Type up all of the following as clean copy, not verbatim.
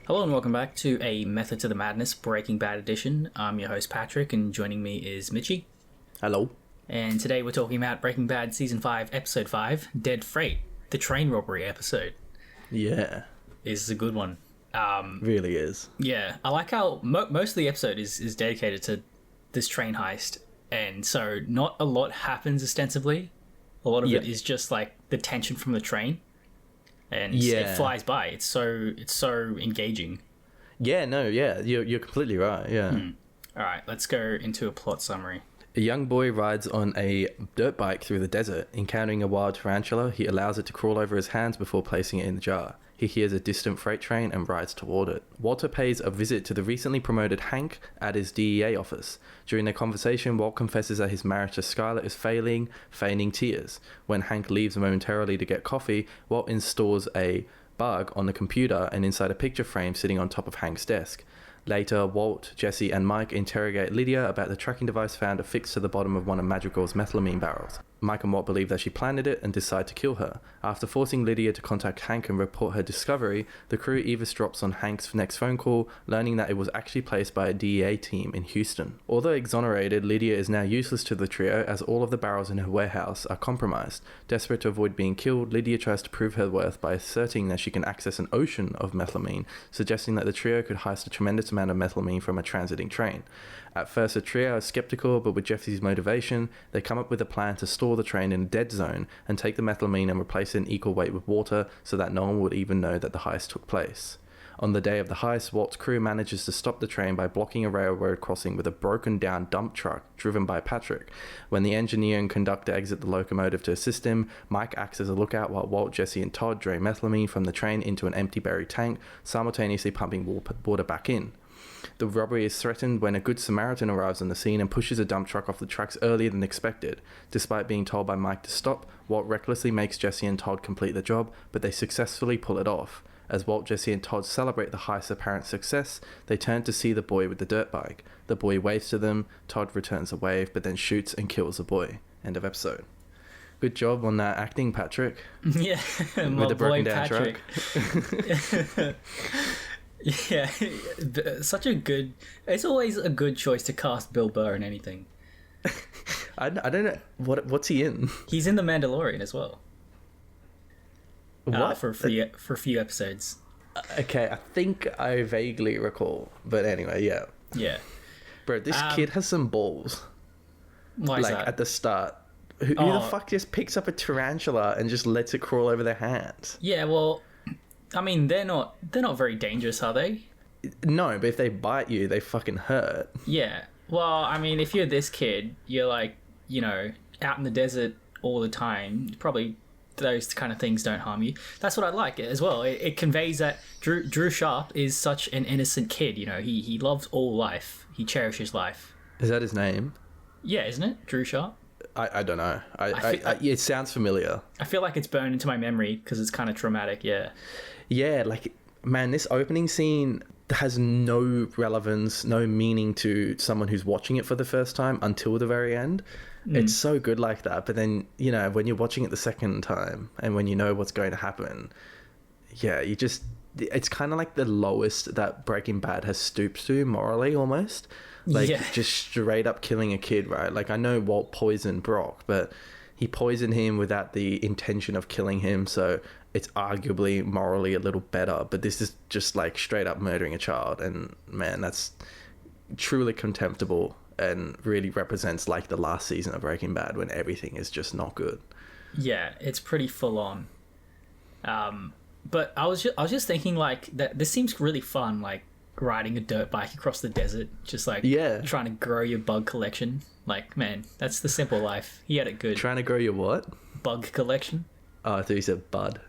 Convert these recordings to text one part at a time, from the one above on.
Hello and welcome back to a Method to the Madness Breaking Bad edition. I'm your host Patrick, and joining me is Mitchie. Hello. And today we're talking about Breaking Bad Season 5, Episode 5, Dead Freight, the train robbery episode. Yeah. This is a good one. Really is. Yeah, I like how most of the episode is dedicated to this train heist, and so not a lot happens ostensibly. A lot of it is just like the tension from the train. And it flies by. It's so engaging. You're completely right. All right, let's go into a plot summary. A young boy rides on a dirt bike through the desert. Encountering a wild tarantula, he allows it to crawl over his hands before placing it in the jar. He hears a distant freight train and rides toward it. Walter pays a visit to the recently promoted Hank at his DEA office. During their conversation, Walt confesses that his marriage to Skylar is failing, feigning tears. When Hank leaves momentarily to get coffee, Walt installs a bug on the computer and inside a picture frame sitting on top of Hank's desk. Later, Walt, Jesse, and Mike interrogate Lydia about the tracking device found affixed to the bottom of one of Madrigal's methylamine barrels. Mike and Walt believe that she planted it and decide to kill her. After forcing Lydia to contact Hank and report her discovery, the crew eavesdrops on Hank's next phone call, learning that it was actually placed by a DEA team in Houston. Although exonerated, Lydia is now useless to the trio as all of the barrels in her warehouse are compromised. Desperate to avoid being killed, Lydia tries to prove her worth by asserting that she can access an ocean of methylamine, suggesting that the trio could heist a tremendous amount of methylamine from a transiting train. At first, the trio are skeptical, but with Jesse's motivation, they come up with a plan to store the train in a dead zone and take the methylamine and replace it in equal weight with water so that no one would even know that the heist took place. On the day of the heist, Walt's crew manages to stop the train by blocking a railroad crossing with a broken down dump truck driven by Patrick. When the engineer and conductor exit the locomotive to assist him, Mike acts as a lookout while Walt, Jesse, and Todd drain methylamine from the train into an empty buried tank, simultaneously pumping water back in. The robbery is threatened when a Good Samaritan arrives on the scene and pushes a dump truck off the tracks earlier than expected. Despite being told by Mike to stop, Walt recklessly makes Jesse and Todd complete the job, but they successfully pull it off. As Walt, Jesse, and Todd celebrate the heist's apparent success, they turn to see the boy with the dirt bike. The boy waves to them, Todd returns the wave, but then shoots and kills the boy. End of episode. Good job on that acting, Patrick. Yeah, with the broken down Patrick. Truck. Yeah, it's always a good choice to cast Bill Burr in anything. I don't know, what's he in? He's in The Mandalorian as well. What? For a few episodes. Okay, I think I vaguely recall, but anyway, yeah. Yeah. Bro, this kid has some balls. Why is that? At the start. Who the fuck just picks up a tarantula and just lets it crawl over their hands? Yeah, well, I mean, they're not very dangerous, are they? No, but if they bite you, they fucking hurt. Yeah. Well, I mean, if you're this kid, you're like, out in the desert all the time, probably those kind of things don't harm you. That's what I like as well. It conveys that Drew Sharp is such an innocent kid, he loves all life. He cherishes life. Is that his name? Yeah, isn't it? Drew Sharp? I don't know. It sounds familiar. I feel like it's burned into my memory because it's kind of traumatic, yeah. Yeah, man, this opening scene has no relevance, no meaning to someone who's watching it for the first time until the very end. It's so good like that. But then, when you're watching it the second time and when you know what's going to happen, yeah, it's kind of like the lowest that Breaking Bad has stooped to morally almost. Just straight up killing a kid, right? Like, I know Walt poisoned Brock, but he poisoned him without the intention of killing him, so it's arguably morally a little better. But this is just like straight up murdering a child, and man, that's truly contemptible and really represents like the last season of Breaking Bad when everything is just not good. Yeah, it's pretty full on. But I was just thinking like that this seems really fun, like riding a dirt bike across the desert, just like trying to grow your bug collection. Like, man, that's the simple life. He had it good. Trying to grow your what? Bug collection. Oh, I thought you said bud.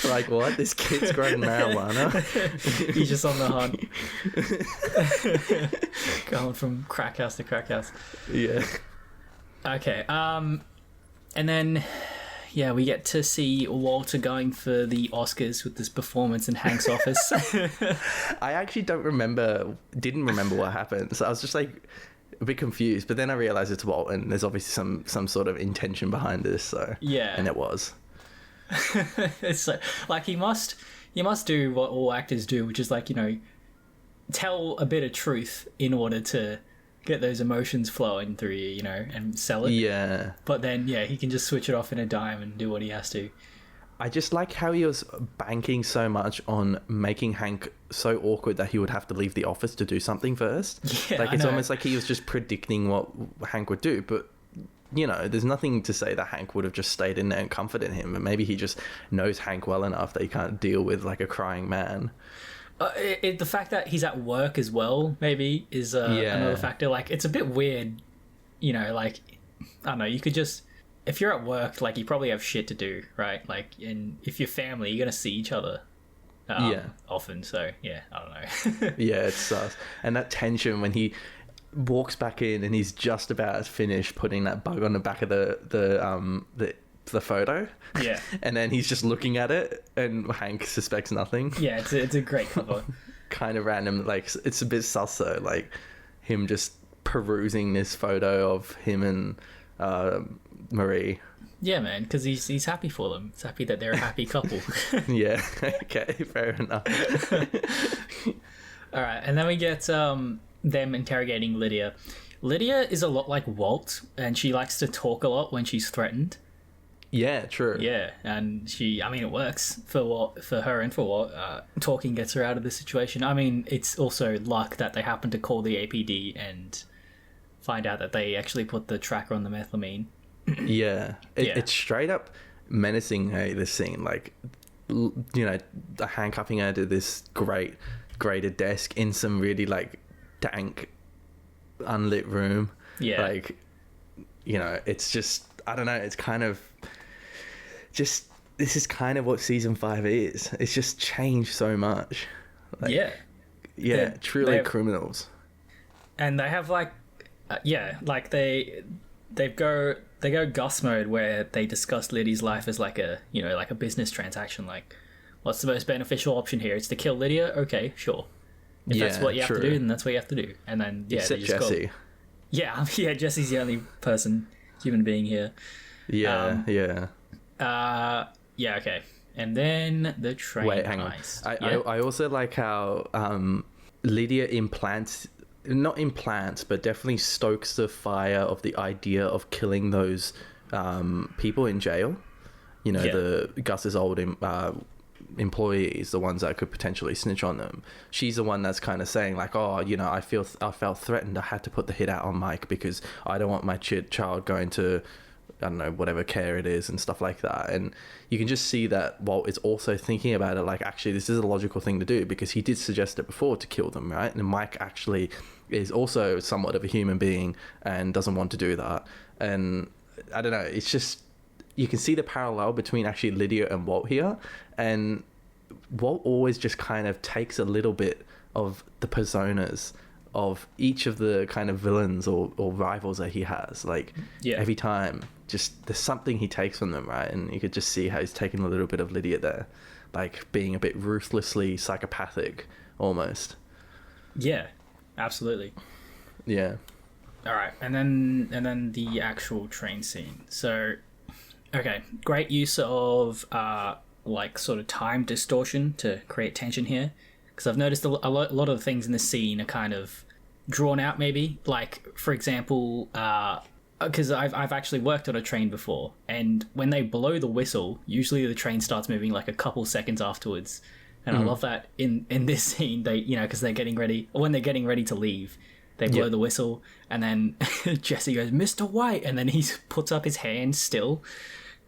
Like, what? This kid's growing marijuana? He's just on the hunt. Going from crack house to crack house. Yeah. Okay. And then, yeah, we get to see Walter going for the Oscars with this performance in Hank's office. I actually didn't remember what happened. So I was just like a bit confused, but then I realized it's Walt and there's obviously some sort of intention behind this. So yeah. And it was. It's like he must you must do what all actors do, which is like, tell a bit of truth in order to get those emotions flowing through you, and sell it. Yeah. But then, he can just switch it off in a dime and do what he has to. I just like how he was banking so much on making Hank so awkward that he would have to leave the office to do something first. Yeah, it's almost like he was just predicting what Hank would do. But, there's nothing to say that Hank would have just stayed in there and comforted him. But maybe he just knows Hank well enough that he can't deal with, like, a crying man. The fact that he's at work as well, maybe, is another factor. Like, it's a bit weird, like, I don't know, you could just... If you're at work, like, you probably have shit to do, right? Like, and if you're family, you're gonna see each other often. So, I don't know. Yeah, it's sus. And that tension when he walks back in and he's just about finished putting that bug on the back of the photo. Yeah. And then he's just looking at it and Hank suspects nothing. Yeah, it's a great cover. Kind of random. Like, it's a bit sus though. Like, him just perusing this photo of him and... Marie. Yeah, man, because he's happy for them. He's happy that they're a happy couple. Yeah, okay, fair enough. All right, and then we get them interrogating Lydia. Lydia is a lot like Walt, and she likes to talk a lot when she's threatened. Yeah, true. Yeah, and it works for her and for Walt. Talking gets her out of the situation. I mean, it's also luck that they happen to call the APD and find out that they actually put the tracker on the methylamine. Yeah. It's straight up menacing, hey, this scene. Like, the handcuffing her to this great graded desk in some really, like, dank, unlit room. Yeah. Like, it's just, I don't know, it's kind of just, this is kind of what season 5 is. It's just changed so much. Like, yeah, truly criminals. And they have, like, they go Gus mode where they discuss Lydia's life as like a business transaction. Like, what's the most beneficial option here? It's to kill Lydia. Okay, sure. If that's what you have to do, then that's what you have to do. And then except Jesse. Yeah, Jesse's the only human being here. Yeah. Okay. And then the train. Wait, hang on. I also like how Lydia not implants, but definitely stokes the fire of the idea of killing those people in jail. The Gus's old employees, the ones that could potentially snitch on them. She's the one that's kind of saying like, I felt threatened. I had to put the hit out on Mike because I don't want my child going to, I don't know, whatever care it is and stuff like that. And you can just see that Walt is also thinking about it like, actually, this is a logical thing to do because he did suggest it before to kill them, right? And Mike actually is also somewhat of a human being and doesn't want to do that. And I don't know, it's just, you can see the parallel between actually Lydia and Walt here. And Walt always just kind of takes a little bit of the personas of each of the kind of villains or rivals that he has. Like, every time, just there's something he takes from them, right? And you could just see how he's taking a little bit of Lydia there, like being a bit ruthlessly psychopathic almost. Yeah, absolutely. Yeah. All right, and then the actual train scene. So, okay, great use of like sort of time distortion to create tension here. Because I've noticed a lot of the things in this scene are kind of drawn out, maybe. Like, for example, because I've actually worked on a train before, and when they blow the whistle, usually the train starts moving like a couple seconds afterwards. And I love that in this scene, they, because they're getting ready, when they're getting ready to leave, they blow the whistle, and then Jesse goes, "Mr. White," and then he puts up his hand still.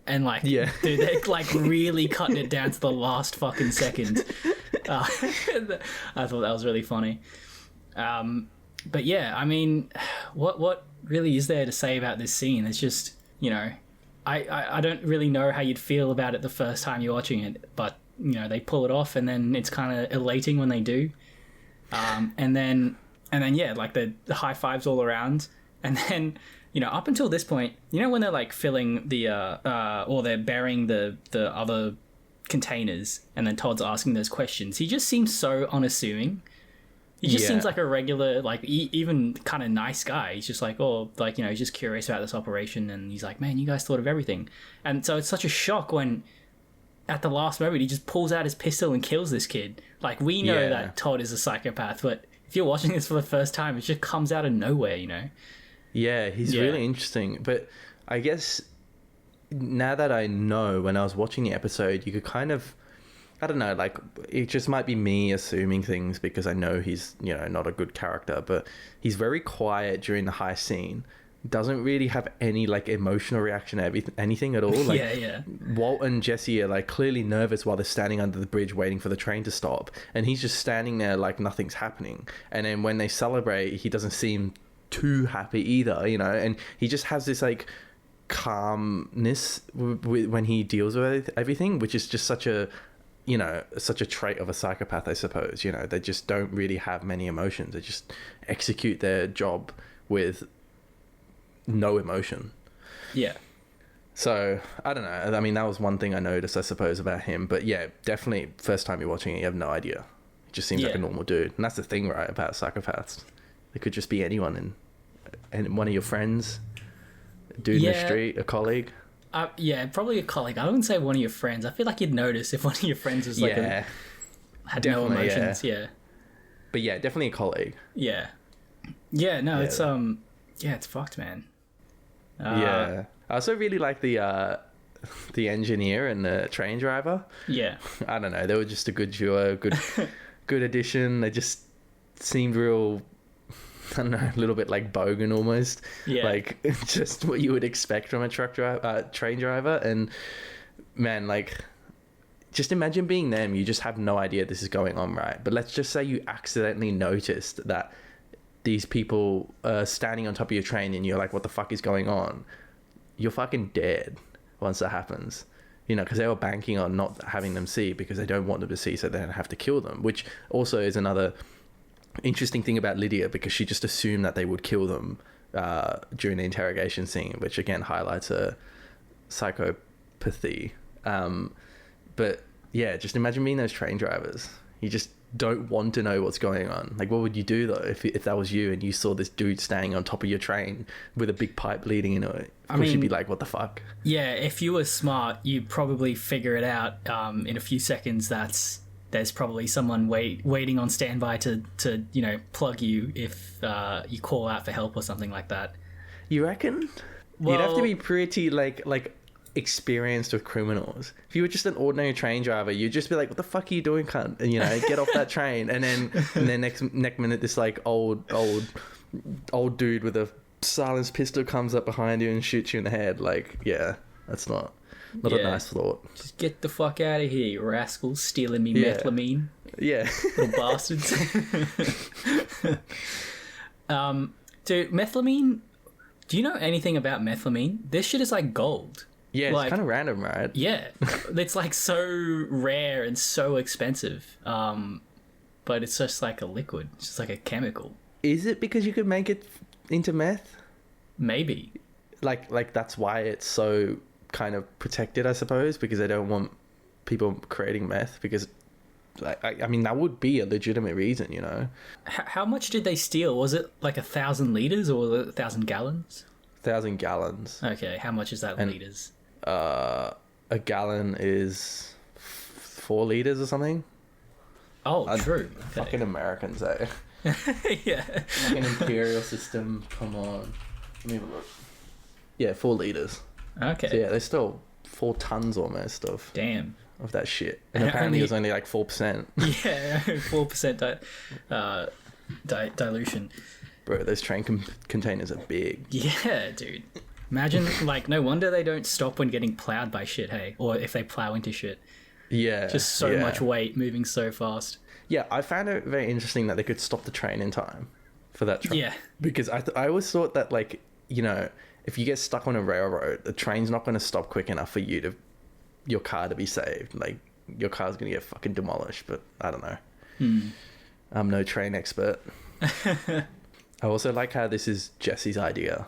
And like, dude, they're like really cutting it down to the last fucking second. I thought that was really funny. But yeah, I mean, what really is there to say about this scene? It's just, I don't really know how you'd feel about it the first time you're watching it, but they pull it off, and then it's kind of elating when they do. And then yeah, like the high fives all around, and then. Up until this point, when they're like filling the or they're burying the other containers, and then Todd's asking those questions, he just seems so unassuming. He just seems like a regular, like even kind of nice guy. He's just like, he's just curious about this operation, and he's like, man, you guys thought of everything. And so it's such a shock when at the last moment, he just pulls out his pistol and kills this kid. Like, we know Yeah. that Todd is a psychopath, but if you're watching this for the first time, it just comes out of nowhere, you know? Yeah, he's really interesting. But I guess now that I know, when I was watching the episode, you could kind of, I don't know, like, it just might be me assuming things because I know he's, you know, not a good character, but he's very quiet during the high scene. Doesn't really have any, like, emotional reaction to anything at all. Like, Yeah. Walt and Jesse are, like, clearly nervous while they're standing under the bridge waiting for the train to stop. And he's just standing there like nothing's happening. And then when they celebrate, he doesn't seem too happy either, you know? And he just has this, like, calmness when he deals with everything, which is just such a, you know, such a trait of a psychopath, I suppose. You know, they just don't really have many emotions. They just execute their job with no emotion. Yeah. So, I don't know. I mean, that was one thing I noticed, I suppose, about him. But yeah, definitely, first time you're watching it, you have no idea. He just seems like a normal dude. And that's the thing, right, about psychopaths. They could just be anyone. And one of your friends, a dude in the street, a colleague. Yeah, probably a colleague. I wouldn't say one of your friends. I feel like you'd notice if one of your friends was like had no emotions. Yeah. But yeah, definitely a colleague. Yeah. Yeah, no, it's it's fucked, man. I also really like the engineer and the train driver. Yeah. I don't know. They were just a good duo, good addition. They just seemed real, I don't know, a little bit like bogan almost. Yeah. Like just what you would expect from a train driver. And man, like, just imagine being them. You just have no idea this is going on, right? But let's just say you accidentally noticed that these people are standing on top of your train and you're like, what the fuck is going on? You're fucking dead once that happens. You know, because they were banking on not having them see because they don't want them to see, so they don't have to kill them, which also is another interesting thing about Lydia, because she just assumed that they would kill them during the interrogation scene, which again highlights her psychopathy. But yeah, just imagine being those train drivers. You just don't want to know what's going on. Like, what would you do though if that was you and you saw this dude standing on top of your train with a big pipe leading into it? Of course, you'd be like, what the fuck? Yeah, if you were smart, you'd probably figure it out in a few seconds. There's probably someone waiting on standby to you know, plug you if you call out for help or something like that. You reckon? Well, you'd have to be pretty like experienced with criminals. If you were just an ordinary train driver, you'd just be like, what the fuck are you doing, cunt? And, you know, get off that train. And then next minute, this like old dude with a silenced pistol comes up behind you and shoots you in the head. Like, yeah, that's not a nice thought. Just get the fuck out of here, you rascals, stealing me methylamine. Yeah. Little bastards. Dude, methylamine, do you know anything about methylamine? This shit is like gold. Yeah, it's kind of random, right? Yeah. It's like so rare and so expensive. But it's just like a liquid. It's just like a chemical. Is it because you could make it into meth? Maybe. Like that's why it's so kind of protected, I suppose, because they don't want people creating meth, because I mean, that would be a legitimate reason, you know. How much did they steal? Was it like 1,000 liters or 1,000 gallons? 1,000 gallons. Okay, how much is that in liters? A gallon is 4 liters or something. Oh, true. Okay. Fucking Americans, eh? Yeah. Fucking imperial system. Come on. Let me have a look. Yeah, 4 liters. Okay. So yeah, there's still 4 tons almost of that shit. And apparently it was only like 4%. Yeah, 4% dilution. Bro, those train containers are big. Yeah, dude. Imagine, like, no wonder they don't stop when getting plowed by shit, hey? Or if they plow into shit. Yeah. Just so much weight moving so fast. Yeah, I found it very interesting that they could stop the train in time for that train. Yeah. Because I always thought that, like, you know, if you get stuck on a railroad, the train's not going to stop quick enough for your car to be saved. Like, your car's going to get fucking demolished, but I don't know. I'm no train expert. I also like how this is Jesse's idea.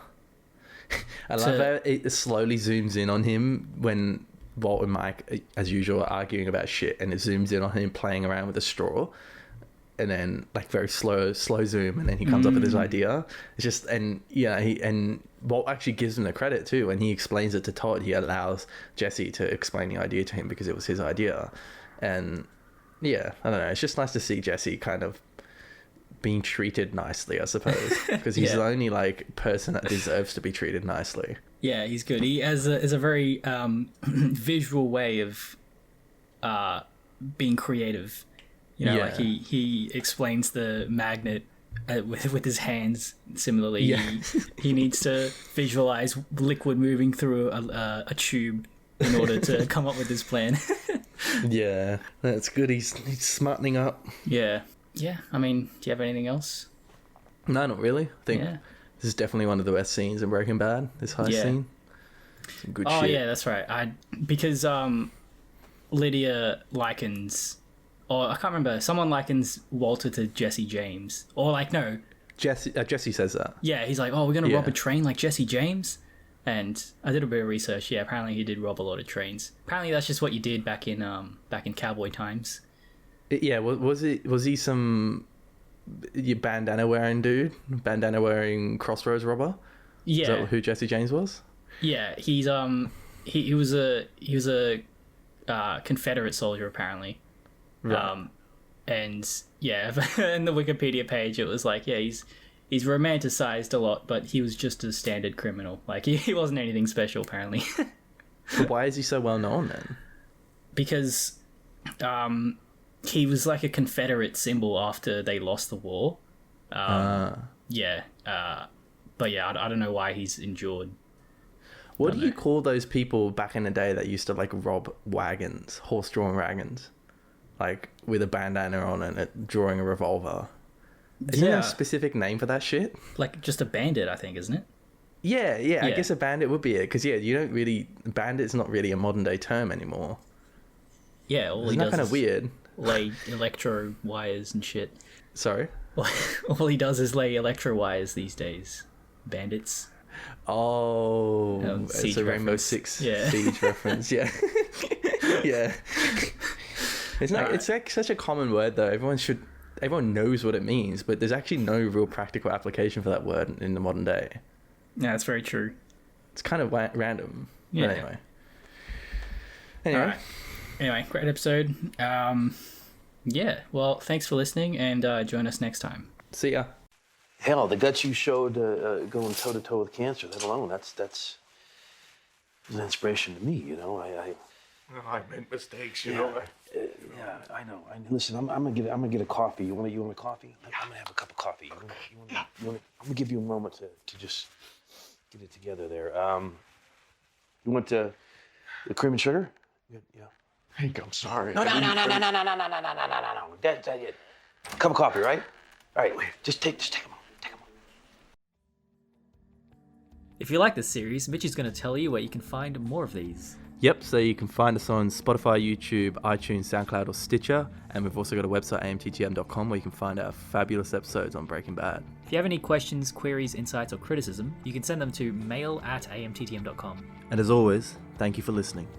I love how it slowly zooms in on him when Walt and Mike, as usual, are arguing about shit, and it zooms in on him playing around with a straw. and then like very slow zoom, and then he comes up with his idea. It's just, and yeah, and Walt actually gives him the credit too. When he explains it to Todd, he allows Jesse to explain the idea to him because it was his idea. And yeah, I don't know. It's just nice to see Jesse kind of being treated nicely, I suppose, because he's the only like person that deserves to be treated nicely. Yeah, he's good. He has a very visual way of being creative. You know, like he explains the magnet with his hands. Similarly, he needs to visualize liquid moving through a tube in order to come up with his plan. Yeah, that's good. He's smartening up. Yeah. I mean, do you have anything else? No, not really. I think this is definitely one of the best scenes in Breaking Bad. This heist scene. Some good shit. Oh yeah, that's right. Because Lydia likens, or I can't remember. Someone likens Walter to Jesse James, or like no. Jesse says that. Yeah, he's like, oh, we're gonna rob a train like Jesse James. And I did a bit of research. Yeah, apparently he did rob a lot of trains. Apparently that's just what you did back in cowboy times. Yeah, was he some bandana wearing dude? Bandana wearing crossroads robber? Yeah. Is that who Jesse James was? Yeah, he's he was a Confederate soldier apparently. Right. And yeah, in the Wikipedia page it was like, yeah, he's romanticized a lot, but he was just a standard criminal. Like he wasn't anything special apparently. But why is he so well known then? Because he was like a Confederate symbol after they lost the war. Yeah. But yeah, I don't know why he's endured. What do you call those people back in the day that used to like rob wagons, horse-drawn wagons? Like with a bandana on and drawing a revolver. Isn't there a specific name for that shit? Like just a bandit, I think, isn't it? Yeah. I guess a bandit would be it. Because you don't really... Bandit's not really a modern day term anymore. Yeah, Isn't that kind of weird? Lay electro wires and shit. Sorry? All he does is lay electro wires these days. Bandits. Oh, it's a Rainbow Six Siege reference. Yeah. Yeah. It's like such a common word though. Everyone knows what it means, but there's actually no real practical application for that word in the modern day. Yeah, that's very true. It's kind of random. Yeah. But anyway. All right. Anyway, great episode. Yeah, well, thanks for listening, and join us next time. See ya. Hell, the guts you showed going toe-to-toe with cancer, that alone, that's an inspiration to me, you know? I made mistakes, you know. Yeah, I know. Listen, I'm gonna get a coffee. You want a coffee? I'm gonna have a cup of coffee. I'm gonna give you a moment to just get it together there. You want the cream and sugar? Yeah. Hank, I'm sorry. No. That's it. Cup of coffee, right? All right. Just take them. If you like this series, Mitch is going to tell you where you can find more of these. Yep, so you can find us on Spotify, YouTube, iTunes, SoundCloud, or Stitcher. And we've also got a website, amttm.com, where you can find our fabulous episodes on Breaking Bad. If you have any questions, queries, insights, or criticism, you can send them to mail@amttm.com. And as always, thank you for listening.